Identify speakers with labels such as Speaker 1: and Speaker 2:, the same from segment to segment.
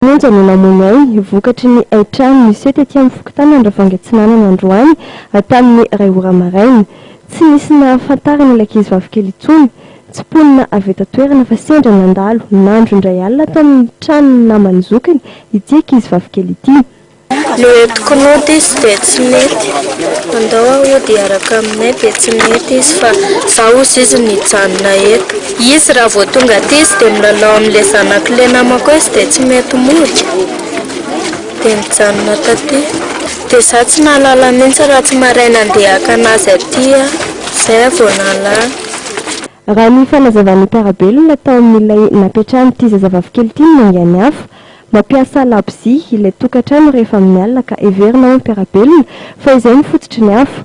Speaker 1: Monjany namonay vokatry ny aitrano misy etety amin'ny fokotany Andravoahangy Atsinanana androany tamin'ny 2 ora maraina. Tsy nisy nahafantarana ilay ankizivavy kely intsony. Tsy ponina avy eto toerana fa sendra nandalo nandro indray alina tamin'ny trano namany zokiny ity ankizivavy kely ity.
Speaker 2: Le entiko izy dia tsy mety. Andao aho dia araka aminay dia tsy mety izy fa zaho izy nijanona eto. Izy raha vao tonga aty izy dia milalao amin'ilay zanak'ilay namako izy dia tsy mety mody. Dia mijanona taty. Dia zaho tsy nahalala mihitsy raha tsy maraina andeha haka anazy aty izay vao nahalala.
Speaker 1: Raha ny fanazavan'ny mpiarabelona tao amin'ilay napetrahan'ity zazavavy kely ity mangany hafa. Mampiasa labozia ilay tokantrano rehefa amin'ny alina ka heverina ho mpiarabelona fa izay ny fototry ny hafa.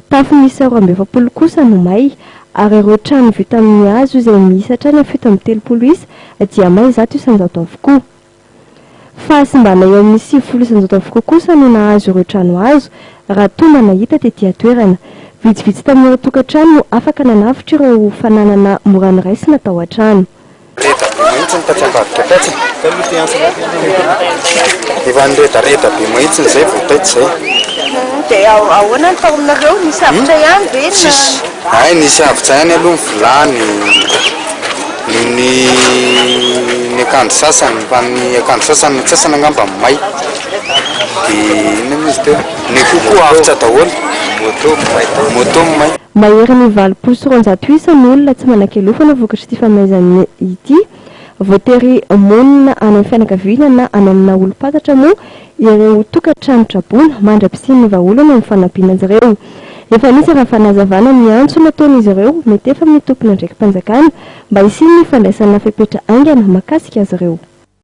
Speaker 1: Tafo misy 240 kosa no may ary ireo trano vita amin'ny hazo izay misy hatrany 730 isa dia may 100 avokoa. Fa simbana eo amin'ny 70 avokoa kosa no nahazo ireo trano hazo raha toa nahita tetỳ toerana. Vitsivitsy tamin'ireo tokantrano no afaka nanavitra ireo fananana morany raisina tao an-trano.
Speaker 3: Efa nireda be mahitsy izay voataitsy izay.
Speaker 2: Dia ahoana ny taonareo nisy avitra ihany ve na?
Speaker 3: Ay, nisy avitra ihany aloha ny vilany ny akanjo sasany fa ny akanjo sasany sasany angamba may. Dia inona izy teo? Ny kokoa avitra daholo. Moto may.
Speaker 1: Mahery ny 900 isa ny olona tsy manan-kelofana vokatry ity famaizana ity. Voatery monina any amin'ny fianakaviana na any amina olo-patatra moa ireo tokantrano trabona mandra-pisin'ny vaholana amin'ny fanampiana azy ireo. Efa nisy raha fanazavana miantso nataon'izy ireo mety efa amin'ny tompona ndraiky mpanjakana mba hisin'ny fandraisana fepetra aingana mahakasika azy ireo.